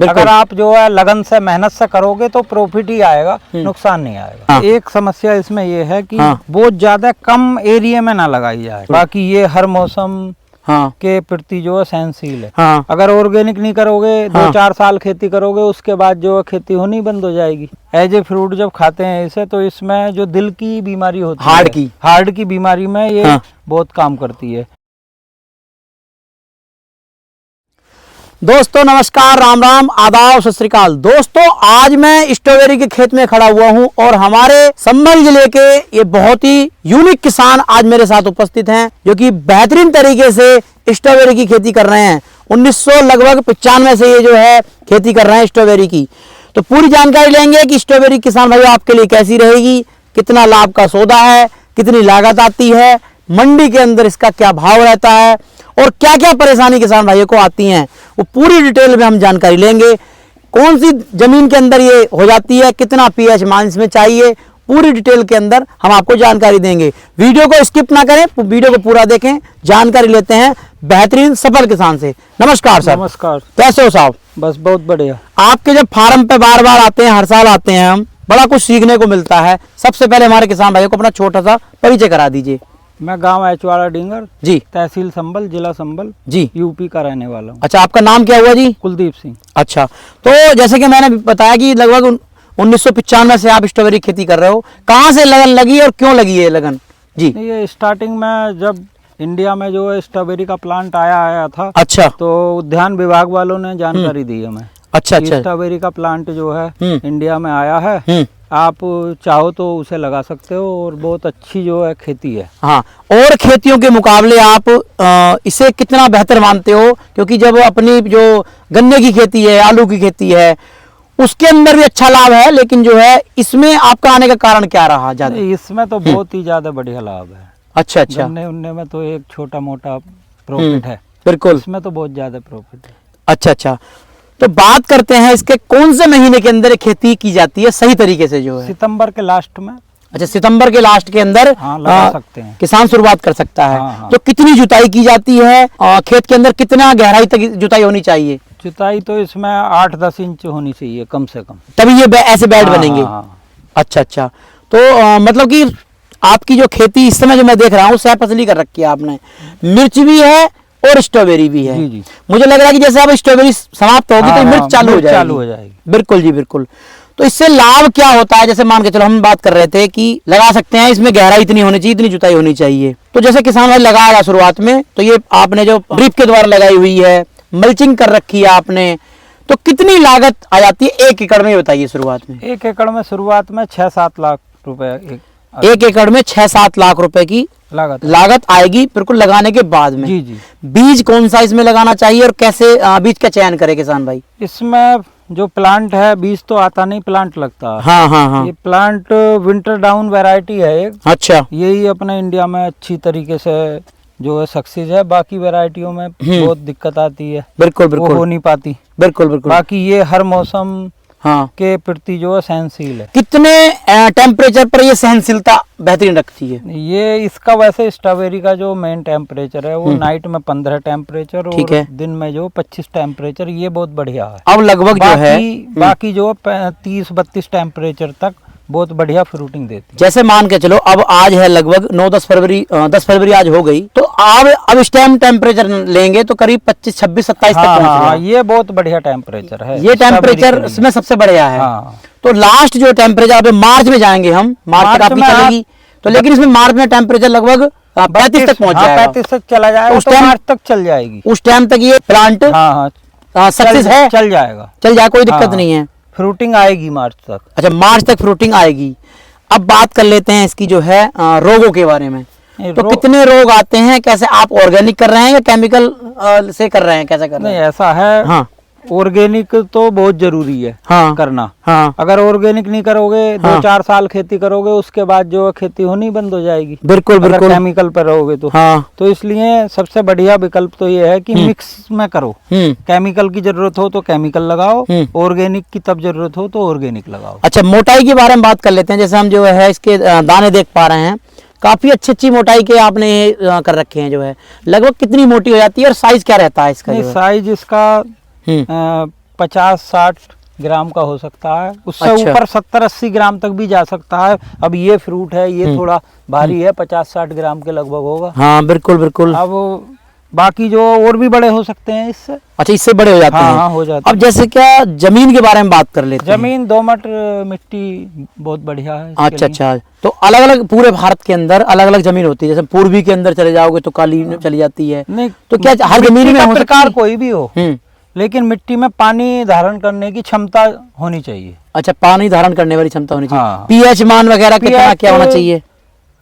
अगर आप जो है लगन से मेहनत से करोगे तो प्रॉफिट ही आएगा, नुकसान नहीं आएगा। हाँ। एक समस्या इसमें ये है कि हाँ। बहुत ज्यादा कम एरिया में ना लगाई जाए, बाकी ये हर मौसम हाँ के प्रति जो है सहनशील है। हाँ अगर ऑर्गेनिक नहीं करोगे, हाँ। 2-4 साल खेती करोगे, उसके बाद जो है खेती होनी बंद हो जाएगी। एज ए फ्रूट जब खाते हैं इसे, तो इसमें जो दिल की बीमारी होती है, हार्ट की बीमारी में ये हाँ। बहुत काम करती है। दोस्तों नमस्कार, राम राम, आदाब, सत श्री अकाल। दोस्तों आज मैं स्ट्रॉबेरी के खेत में खड़ा हुआ हूं और हमारे संभल जिले के ये बहुत ही यूनिक किसान आज मेरे साथ उपस्थित हैं, जो कि बेहतरीन तरीके से स्ट्रॉबेरी की खेती कर रहे हैं। 1995 से ये जो है खेती कर रहे हैं स्ट्रॉबेरी की। तो पूरी जानकारी लेंगे कि स्ट्रॉबेरी किसान भाई आपके लिए कैसी रहेगी, कितना लाभ का सौदा है, कितनी लागत आती है, मंडी के अंदर इसका क्या भाव रहता है और क्या क्या परेशानी किसान भाइयों को आती हैं, वो पूरी डिटेल में हम जानकारी लेंगे। कौन सी जमीन के अंदर ये हो जाती है, कितना पीएच मान इसमें चाहिए, पूरी डिटेल के अंदर हम आपको जानकारी देंगे। वीडियो को स्किप ना करें, वीडियो को पूरा देखें, जानकारी लेते हैं बेहतरीन सफल किसान से। नमस्कार सर। नमस्कार। कैसे हो साहब? बस बहुत बढ़िया। आपके जब फार्म पे बार बार आते हैं, हर साल आते हैं हम, बड़ा कुछ सीखने को मिलता है। सबसे पहले हमारे किसान भाइयों को अपना छोटा सा परिचय करा दीजिए। मैं गांव एचवाड़ा डिंगर जी, तहसील संभल, जिला संभल जी, यूपी का रहने वाला हूँ। अच्छा, आपका नाम क्या हुआ जी? कुलदीप सिंह। अच्छा, तो जैसे कि मैंने बताया कि लगभग 1995 से आप स्ट्रॉबेरी खेती कर रहे हो। कहाँ से लगन लगी और क्यों लगी है लगन जी? ये स्टार्टिंग में जब इंडिया में जो है स्ट्रॉबेरी का प्लांट आया था, अच्छा, तो उद्यान विभाग वालों ने जानकारी दी हमें। अच्छा अच्छा, स्ट्रॉबेरी का प्लांट जो है इंडिया में आया है, आप चाहो तो उसे लगा सकते हो और बहुत अच्छी जो है खेती है। हाँ, और खेतियों के मुकाबले आप इसे कितना बेहतर मानते हो? क्योंकि जब अपनी जो गन्ने की खेती है, आलू की खेती है, उसके अंदर भी अच्छा लाभ है, लेकिन जो है इसमें आपका आने का कारण क्या रहा ज्यादा? इसमें तो बहुत ही ज्यादा बढ़िया लाभ है। अच्छा अच्छा, गन्ने उन्ने में तो एक छोटा मोटा प्रॉफिट है, बिल्कुल, इसमें तो बहुत ज्यादा प्रॉफिट है। अच्छा अच्छा, तो बात करते हैं इसके कौन से महीने के अंदर खेती की जाती है सही तरीके से जो है? सितंबर के लास्ट में। अच्छा, सितंबर के लास्ट के अंदर हाँ, लगा सकते हैं, किसान शुरुआत कर सकता है। हाँ, हाँ। तो कितनी जुताई की जाती है? खेत के अंदर कितना गहराई तक जुताई होनी चाहिए? जुताई तो इसमें 8-10 इंच होनी चाहिए कम से कम, तभी ये ऐसे बेड हाँ, बनेंगे। हाँ। अच्छा अच्छा, तो मतलब कि आपकी जो खेती इस समय जो मैं देख रहा हूँ, सह फसली कर रखी है आपने, मिर्च भी है और स्ट्रॉबेरी भी है। जी जी। मुझे लग रहा है कि जैसे अब स्ट्रॉबेरी समाप्त होगी तो मिर्च चालू हो जाएगी। बिल्कुल जी बिल्कुल। तो इससे लाभ क्या होता है? जैसे मान के चलो हम बात कर रहे थे कि लगा सकते हैं, इसमें गहराई इतनी होनी चाहिए, इतनी जुताई होनी चाहिए। तो जैसे किसान भाई लगाएगा शुरुआत में, तो ये आपने जो ड्रिप के द्वारा लगाई हुई है, मल्चिंग कर रखी है आपने, तो कितनी लागत आ जाती है 1 एकड़ में? बताइए शुरुआत में। 1 एकड़ में शुरुआत में 6-7 लाख रुपए 1 एकड़ में 6-7 लाख रुपए की लागत आएगी, बिल्कुल लगाने के बाद में। जी जी। बीज कौन सा इसमें लगाना चाहिए और कैसे बीज का चयन करे किसान भाई? इसमें जो प्लांट है, बीज तो आता नहीं, प्लांट लगता है। हाँ हाँ हाँ। ये प्लांट विंटर डाउन वैरायटी है एक। अच्छा, यही अपने इंडिया में अच्छी तरीके से जो है सक्सेस है, बाकी वैरायटियों में बहुत दिक्कत आती है, बिल्कुल वो बिल्कुल हो नहीं पाती। बिल्कुल बिल्कुल। बाकी ये हर मौसम हाँ, के प्रति जो है सहनशील है। कितने टेम्परेचर पर ये सहनशीलता बेहतरीन रखती है? ये इसका वैसे स्ट्रॉबेरी का जो मेन टेम्परेचर है वो नाइट में 15 टेम्परेचर ठीक और है, दिन में जो 25 टेम्परेचर, ये बहुत बढ़िया है। अब लगभग जो है बाकी जो 30-32 टेम्परेचर तक बहुत बढ़िया फ्रूटिंग देती है। जैसे मान के चलो अब आज है लगभग 9-10 फरवरी, 10 फरवरी आज हो गई, तो अब इस टाइम टेम्परेचर लेंगे तो करीब 25, 26, 27 तक पहुंच हाँ, गया। ये बहुत बढ़िया टेम्परेचर है, ये टेम्परेचर इसमें सबसे बढ़िया है। हाँ। तो लास्ट जो टेम्परेचर अब मार्च में जाएंगे हम, मार्च तक आपकी चलेगी, तो लेकिन इसमें मार्च में टेम्परेचर लगभग 35 तक पहुंच जाएगा। 35 तक चला जाएगा, उस तो टाइम मार्च तक चल जाएगी। उस टाइम तक ये प्लांट सक्सेस है, चल जाएगा, चल जाए, कोई दिक्कत हाँ, नहीं है। फ्रूटिंग आएगी मार्च तक। अच्छा, मार्च तक फ्रूटिंग आएगी। अब बात कर लेते हैं इसकी जो है रोगों के बारे में। तो कितने रोग आते हैं? कैसे आप ऑर्गेनिक कर रहे हैं या केमिकल से कर रहे हैं? कैसे कर रहे हैं? नहीं, ऐसा है, हाँ, ऑर्गेनिक तो बहुत जरूरी है हाँ, करना। हाँ, अगर ऑर्गेनिक नहीं करोगे, हाँ, 2-4 साल खेती करोगे, उसके बाद जो खेती होनी बंद हो जाएगी। बिल्कुल बिल्कुल, केमिकल पर रहोगे तो। हाँ, तो इसलिए सबसे बढ़िया विकल्प तो ये है कि मिक्स में करो। केमिकल की जरूरत हो तो केमिकल लगाओ, ऑर्गेनिक की तब जरूरत हो तो ऑर्गेनिक लगाओ। अच्छा, मोटाई के बारे में बात कर लेते हैं। जैसे हम जो है इसके दाने देख पा रहे हैं, काफी अच्छी मोटाई के आपने कर रखे हैं। जो है लगभग कितनी मोटी हो जाती है और साइज क्या रहता है इसका? साइज इसका 50-60 ग्राम का हो सकता है, उससे अच्छा। ऊपर 70-80 ग्राम तक भी जा सकता है। अब ये फ्रूट है, ये थोड़ा भारी है, 50-60 ग्राम के लगभग होगा। हाँ बिल्कुल बिल्कुल। अब बाकी जो और भी बड़े हो सकते हैं इससे। अच्छा, इससे बड़े हो जाते हाँ हैं। हाँ, हो जाते अब जैसे क्या जमीन के बारे में बात कर लेते हैं। जमीन दोमट मिट्टी बहुत बढ़िया है इसके अच्छा लिए। अच्छा, तो अलग अलग पूरे भारत के अंदर अलग अलग जमीन होती है, जैसे पूर्वी के अंदर चले जाओगे तो काली चली जाती है। नहीं, तो क्या हर जमीन मिट्टी में का हो सकती प्रकार है? कोई भी हो, लेकिन मिट्टी में पानी धारण करने की क्षमता होनी चाहिए। अच्छा, पानी धारण करने वाली क्षमता होनी चाहिए। हाँ। पीएच मान वगैरह कितना क्या होना चाहिए?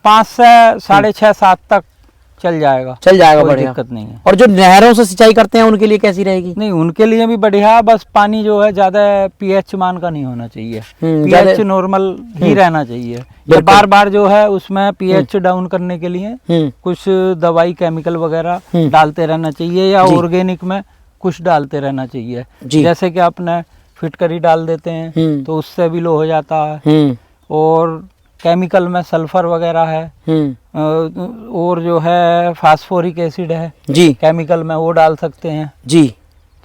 5 से 6.5-7 तक चल जाएगा, चल जाएगा, कोई बढ़िया। दिक्कत नहीं है। और जो नहरों से सिंचाई करते हैं उनके लिए कैसी रहेगी? नहीं, उनके लिए भी बढ़िया, बस पानी जो है ज्यादा पीएच मान का नहीं होना चाहिए, पीएच ज्यादा- नॉर्मल ही रहना चाहिए। बिल्कुल। बार बार जो है उसमें पीएच डाउन करने के लिए हम्म, कुछ दवाई केमिकल वगैरह डालते रहना चाहिए, या जी। ऑर्गेनिक में कुछ डालते रहना चाहिए। जी। जैसे कि अपने फिटकरी डाल देते हैं तो उससे भी लो हो जाता है। और केमिकल में सल्फर वगैरह है, और जो है फास्फोरिक एसिड है जी केमिकल में, वो डाल सकते हैं। जी,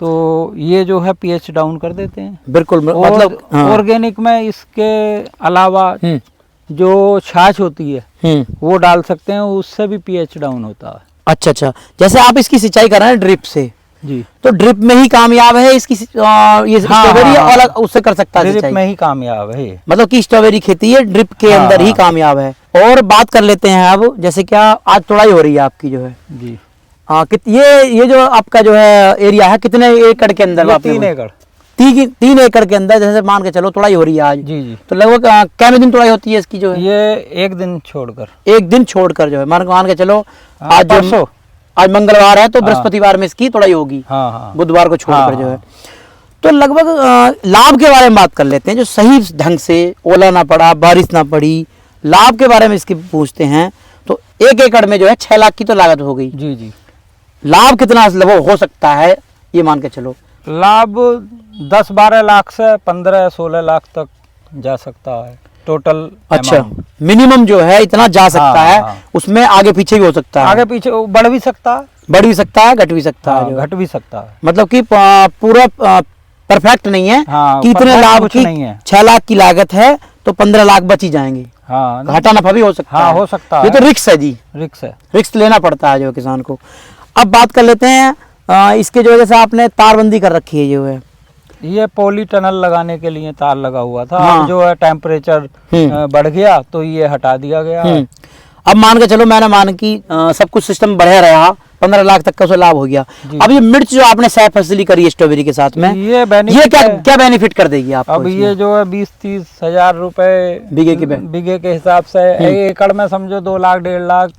तो ये जो है पीएच डाउन कर देते हैं। बिल्कुल। और मतलब हाँ। ऑर्गेनिक में इसके अलावा जो छाछ होती है वो डाल सकते हैं, उससे भी पीएच डाउन होता है। अच्छा अच्छा, जैसे आप इसकी सिंचाई कर रहे हैं ड्रिप से, जी। तो ड्रिप में ही कामयाब है इसकी ये स्ट्रॉबेरी, हाँ, अलग उससे कर सकता है ड्रिप सिंचाई? में ही कामयाब है ये। मतलब कि स्ट्रॉबेरी खेती है ड्रिप के हाँ, अंदर ही हाँ। कामयाब है। और बात कर लेते हैं अब, जैसे क्या आज तुड़ाई हो रही है आपकी जो है, जी। ये जो आपका जो है एरिया है, कितने एकड़ के अंदर? ये आपने 3 एकड़। 3 एकड़ के अंदर, जैसे मान के चलो तुड़ाई हो रही है आज, जी जी। तो लगभग कितने दिन तुड़ाई होती है इसकी जो है? ये एक दिन छोड़कर, एक दिन छोड़कर जो है, मान के चलो हाँ, आज परसों। आज मंगलवार है तो हाँ। बृहस्पतिवार में इसकी तुड़ाई होगी, हाँ हाँ। बुधवार को छोड़कर हाँ, जो है। हाँ। तो लगभग लाभ के बारे में बात कर लेते हैं, जो सही ढंग से ओला ना पड़ा, बारिश ना पड़ी, लाभ के बारे में इसकी पूछते हैं। तो 1 एकड़ में जो है 6 लाख की तो लागत हो गई। जी जी। लाभ कितना लगभग हो सकता है ये मान के चलो? लाभ 10-12 लाख से 15-16 लाख तक जा सकता है टोटल। अच्छा, amount। मिनिमम जो है इतना जा सकता हाँ, है। हाँ। उसमें आगे पीछे भी हो सकता है, आगे पीछे वो बढ़ भी सकता है, बढ़ भी सकता है, घट भी सकता है जो है। घट भी सकता है। मतलब कि पूरा परफेक्ट नहीं है हाँ, कि इतने perfect लाभ कुछ की नहीं है। 6 लाख की लागत है तो 15 लाख बच ही जाएंगे। हाँ, घाटा नफा भी हो सकता हाँ, है। हो सकता ये है। तो रिक्स है जी, रिक्स है। रिक्स लेना पड़ता है जो किसान को। अब बात कर लेते हैं इसके जो जैसे आपने तारबंदी कर रखी है जो है, ये पॉली टनल लगाने के लिए तार लगा हुआ था। हाँ। अब जो है टेम्परेचर बढ़ गया तो ये हटा दिया गया है। अब मान के चलो मैंने मान की सब कुछ सिस्टम बढ़िया रहा, 15 लाख तक का उसे लाभ हो गया। जी। अब ये मिर्च जो आपने सह फसली करी है स्ट्रॉबेरी के साथ में, ये बेनिफिट है। क्या बेनिफिट कर देगी आपको? अब इसमें? ये जो है 20-30 हजार रुपए बीघे के हिसाब से, 1 एकड़ में समझो 2 लाख 1.5 लाख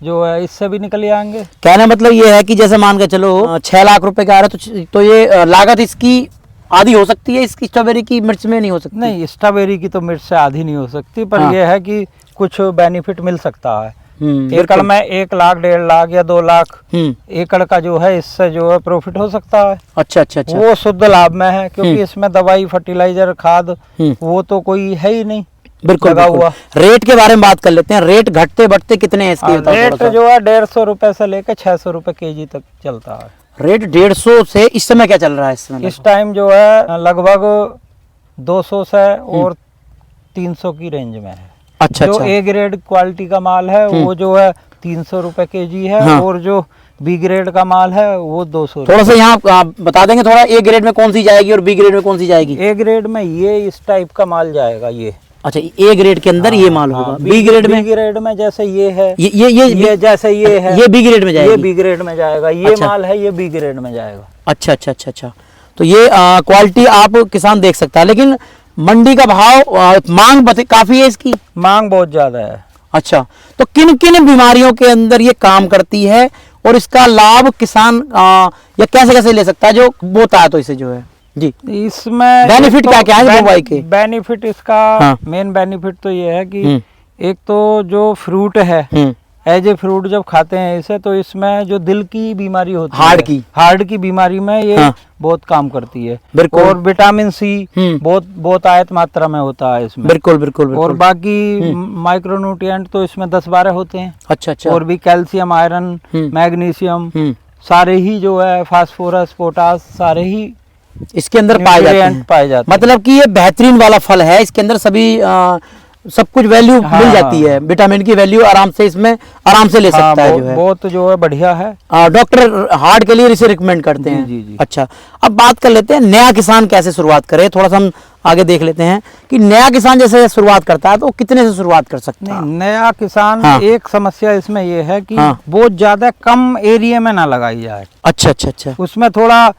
जो है इससे भी निकल आएंगे। कहने मतलब ये है कि जैसे मान के चलो 6 लाख रुपए का आ रहा है तो ये लागत इसकी आधी हो सकती है, इसकी स्ट्रॉबेरी की मिर्च में नहीं हो सकती? नहीं, स्ट्रॉबेरी की तो मिर्च से आधी नहीं हो सकती, पर हाँ। यह है कि कुछ बेनिफिट मिल सकता है। एकड़ बिल्कुल। में 1 लाख 1.5 लाख या 2 लाख एकड़ का जो है इससे जो है प्रॉफिट हो सकता है। अच्छा अच्छा अच्छा। वो शुद्ध लाभ में है, क्योंकि इसमें दवाई फर्टिलाइजर खाद वो तो कोई है ही नहीं बिल्कुल लगा बिल्कुल। हुआ। रेट के बारे में बात कर लेते हैं, रेट घटते बढ़ते कितने हैं इसके? बताओ रेट थोड़ा सा। जो है 150 रुपए से लेकर 600 रुपए केजी तक चलता है। रेट 150 से इस समय क्या चल रहा है इस समय? इस टाइम जो है लगभग 200 से और 300 की रेंज में है। अच्छा जो अच्छा। ए ग्रेड क्वालिटी का माल है वो जो है 300 रुपए केजी है। हाँ। और जो बी ग्रेड का माल है वो 200 थोड़ा सा यहाँ आप बता देंगे थोड़ा, ए ग्रेड में कौन सी जाएगी और बी ग्रेड में कौन सी जाएगी? ए ग्रेड में ये इस टाइप का माल जाएगा ये। अच्छा, ए ग्रेड के अंदर ये माल होगा। बी ग्रेड में जैसे ये है, ये जैसे ये है, ये बी ग्रेड में जाएगी। ये बी ग्रेड में जाएगा। ये अच्छा। माल है, ये बी ग्रेड में जाएगा। अच्छा अच्छा अच्छा अच्छा। तो ये क्वालिटी आप किसान देख सकता है, लेकिन मंडी का भाव मांग काफी है इसकी? मांग बहुत ज्यादा है। अच्छा, तो किन किन बीमारियों के अंदर ये काम करती है और इसका लाभ किसान या कैसे कैसे ले सकता है जो बोता है तो इसे जो है जी? इसमें बेनिफिट क्या क्या है बोवाई के? बेनिफिट इसका हाँ। मेन बेनिफिट तो ये है कि एक तो जो फ्रूट है, एज ए फ्रूट जब खाते हैं इसे, तो इसमें जो दिल की बीमारी होती है, हार्ट की बीमारी में ये हाँ। बहुत काम करती है। बिल्कुल। और विटामिन सी बहुत आयत मात्रा में होता है इसमें। बिल्कुल बिल्कुल बिल्कुल। और बाकी माइक्रोन्यूट्रिएंट तो इसमें 10-12 होते हैं। अच्छा अच्छा। और भी कैल्शियम, आयरन, मैग्नीशियम, सारे ही जो है फास्फोरस, पोटास, सारे ही इसके अंदर पाए जाते हैं। मतलब कि ये बेहतरीन वाला फल है, इसके अंदर सभी सब कुछ वैल्यू मिल जाती है, विटामिन की वैल्यू आराम से इसमें आराम से ले सकता है, जो है वो तो जो है बढ़िया है। डॉक्टर हार्ट के लिए इसे रिकमेंड करते हैं। जी। अच्छा, अब बात कर लेते हैं नया किसान कैसे शुरुआत करे, थोड़ा सा हम आगे देख लेते हैं कि नया किसान जैसे शुरुआत करता है तो कितने से शुरुआत कर सकता है? नया किसान एक समस्या इसमें ये है कि बहुत ज्यादा कम एरिया में ना लगाई जाए। अच्छा, उसमें थोड़ा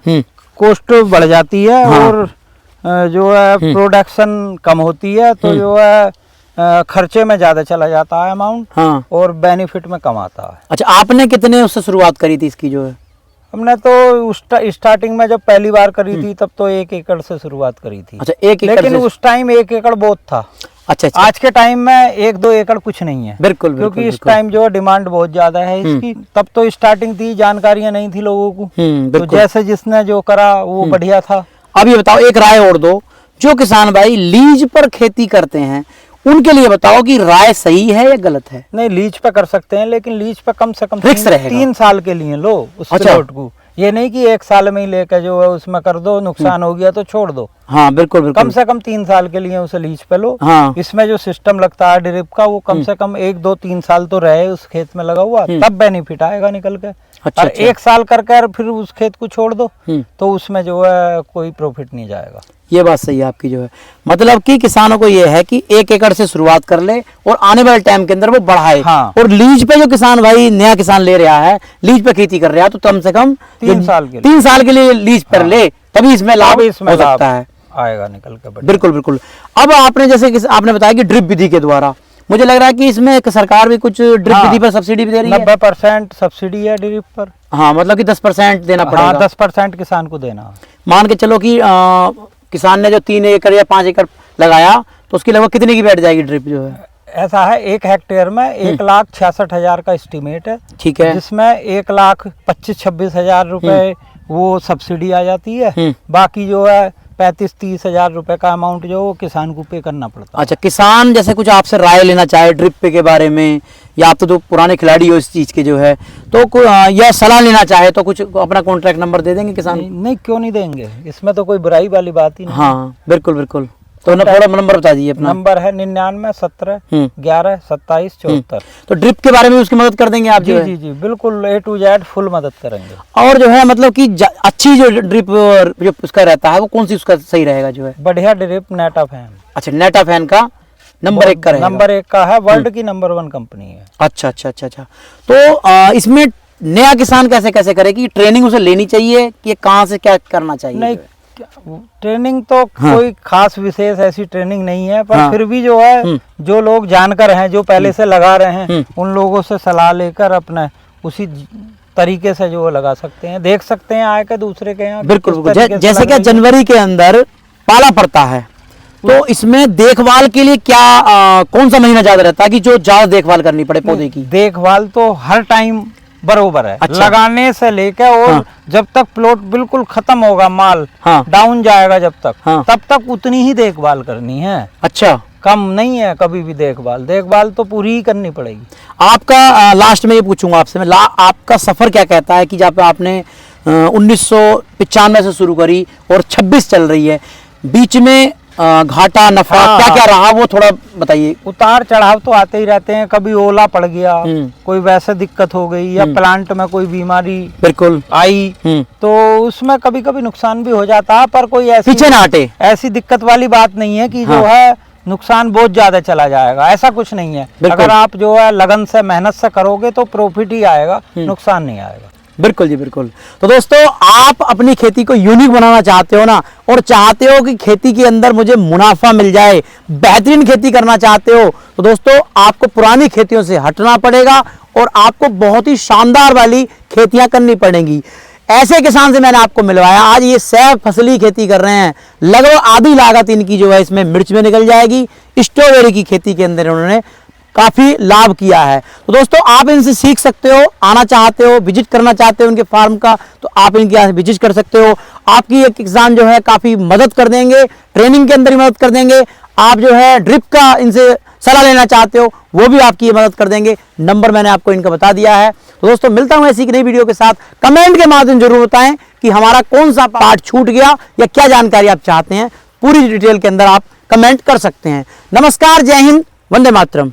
कॉस्ट बढ़ जाती है और जो है प्रोडक्शन कम होती है, तो जो है खर्चे में ज्यादा चला जाता है अमाउंट, और बेनिफिट में कम आता है। अच्छा, आपने कितने उससे शुरुआत करी थी इसकी जो है? हमने तो स्टार्टिंग में जब पहली बार करी थी तब तो 1 एकड़ से शुरुआत करी थी। अच्छा, 1 एकड़, लेकिन उस टाइम 1 एकड़ बहुत था। अच्छा। आज के टाइम में 1-2 एकड़ कुछ नहीं है। बिल्कुल, क्योंकि इस टाइम जो है डिमांड बहुत ज्यादा है इसकी। तब तो स्टार्टिंग थी, जानकारियां नहीं थी लोगों को, तो जैसे जिसने जो करा वो बढ़िया था। अब ये बताओ, एक राय और दो, जो किसान भाई लीज पर खेती करते हैं उनके लिए बताओ कि राय सही है या गलत है? नहीं, लीज पे कर सकते हैं, लेकिन लीज पे कम से कम फिक्स रहेगा। 3 साल के लिए लो उस प्लॉट को। ये नहीं कि 1 साल में ही लेकर जो है उसमें कर दो, नुकसान हो गया तो छोड़ दो। हाँ, बिल्कुल। कम से कम 3 साल के लिए उसे लीज पे लो। इसमें जो सिस्टम लगता है ड्रिप का, वो कम से कम 1-2-3 साल तो रहे उस खेत में लगा हुआ, तब बेनिफिट आएगा निकल के। अच्छा, और 1 साल कर फिर उस खेत को छोड़ दो तो उसमें जो है कोई प्रॉफिट नहीं जाएगा। ये बात सही है आपकी जो है। मतलब कि किसानों को ये है कि 1 एकड़ से शुरुआत कर ले और आने वाले टाइम के अंदर वो बढ़ाए। और लीज पे जो किसान भाई नया किसान ले रहा है, लीज पे खेती कर रहा है, तो कम से कम 3 साल के लिए लीज पर ले, तभी इसमें लाभ हो सकता है, आएगा निकल के। बिल्कुल। अब आपने जैसे आपने बताया कि ड्रिप विधि के द्वारा, मुझे लग रहा है कि इसमें सरकार भी कुछ ड्रिप विधि पर सब्सिडी भी दे रही है। 90% सब्सिडी है ड्रिप पर। हाँ, मतलब कि 10% देना पड़ेगा। 10% किसान को देना। मान के चलो कि किसान ने जो 3 एकड़ या 5 एकड़ लगाया तो उसकी लगभग कितने की बैठ जाएगी ड्रिप जो है? ऐसा है, 1 हेक्टेयर में 1,66,000 का एस्टीमेट है। ठीक है। जिसमें 1,25,000-26,000 रुपए वो सब्सिडी आ जाती है। बाकी जो है 35-30 हजार रुपए का अमाउंट जो वो किसान को पे करना पड़ता है। अच्छा, किसान जैसे कुछ आपसे राय लेना चाहे ड्रिप पे के बारे में, या आप तो पुराने खिलाड़ी हो इस चीज के जो है, तो या सलाह लेना चाहे तो कुछ अपना कॉन्ट्रैक्ट नंबर दे देंगे किसान? नहीं, क्यों नहीं देंगे, इसमें तो कोई बुराई वाली बात ही नहीं। हाँ, बिल्कुल। तो थोड़ा नंबर बता दीजिए अपना। नंबर है 99 17 11 27 74। तो ड्रिप के बारे में उसकी मदद कर देंगे आप? जी, बिल्कुल A to Z फुल मदद करेंगे। और जो है मतलब कि अच्छी जो ड्रिप जो उसका रहता है वो कौन सी उसका सही रहेगा जो है? बढ़िया ड्रिप नेटाफैन। अच्छा, नेटाफैन का नंबर 1 का रहेगा। नंबर 1 का है, वर्ल्ड की नंबर 1 कंपनी है। अच्छा। तो इसमें नया किसान कैसे करे कि ट्रेनिंग उसे लेनी चाहिए कि कहाँ से क्या करना चाहिए? नहीं, ट्रेनिंग तो कोई खास विशेष ऐसी ट्रेनिंग नहीं है, पर फिर भी जो है जो लोग जानकर हैं, जो पहले से लगा रहे हैं, उन लोगों से सलाह लेकर अपने उसी तरीके से जो लगा सकते हैं, देख सकते हैं आके दूसरे के यहाँ। बिल्कुल। जैसे कि जनवरी के अंदर पाला पड़ता है, तो इसमें देखभाल के लिए क्या कौन सा महीना ज्यादा रहता है कि जो ज्यादा देखभाल करनी पड़े पौधे की? देखभाल तो हर टाइम बरोबर है। अच्छा। लगाने से लेकर और जब तक प्लॉट बिल्कुल खत्म होगा, माल डाउन जाएगा जब तक, तब तक उतनी ही देखभाल करनी है। अच्छा, कम नहीं है कभी भी देखभाल तो पूरी ही करनी पड़ेगी। आपका लास्ट में ये पूछूंगा आपसे मैं, आपका सफर क्या कहता है कि जब आपने 1995 से शुरू करी और 26 चल रही है, बीच में घाटा नफा क्या रहा वो थोड़ा बताइए। उतार चढ़ाव तो आते ही रहते हैं, कभी ओला पड़ गया, कोई वैसे दिक्कत हो गई, या प्लांट में कोई बीमारी बिल्कुल आई, तो उसमें कभी कभी नुकसान भी हो जाता है, पर कोई ऐसी पीछे ना हटे, ऐसी दिक्कत वाली बात नहीं है कि जो है नुकसान बहुत ज्यादा चला जाएगा, ऐसा कुछ नहीं है। अगर आप जो है लगन से मेहनत से करोगे तो प्रॉफिट ही आएगा, नुकसान नहीं आएगा। बिल्कुल जी, बिल्कुल। तो दोस्तों, आप अपनी खेती को यूनिक बनाना चाहते हो ना, और चाहते हो कि खेती के अंदर मुझे मुनाफा मिल जाए, बेहतरीन खेती करना चाहते हो, तो दोस्तों आपको पुरानी खेतियों से हटना पड़ेगा और आपको बहुत ही शानदार वाली खेतियां करनी पड़ेंगी। ऐसे किसान से मैंने आपको मिलवाया। आज ये सैफ फसली खेती कर रहे हैं, लगभग आधी लागत इनकी जो है इसमें मिर्च में निकल जाएगी। स्ट्रॉबेरी की खेती के अंदर उन्होंने काफी लाभ किया है। तो दोस्तों, आप इनसे सीख सकते हो, आना चाहते हो, विजिट करना चाहते हो उनके फार्म का, तो आप इनके यहाँ विजिट कर सकते हो। आपकी एक किसान जो है काफी मदद कर देंगे, ट्रेनिंग के अंदर ही मदद कर देंगे। आप जो है ड्रिप का इनसे सलाह लेना चाहते हो वो भी आपकी मदद कर देंगे। नंबर मैंने आपको इनका बता दिया है। तो दोस्तों मिलता हूं ऐसी नई वीडियो के साथ। कमेंट के माध्यम जरूर बताएं कि हमारा कौन सा पार्ट छूट गया या क्या जानकारी आप चाहते हैं, पूरी डिटेल के अंदर आप कमेंट कर सकते हैं। नमस्कार, जय हिंद, वंदे मातरम।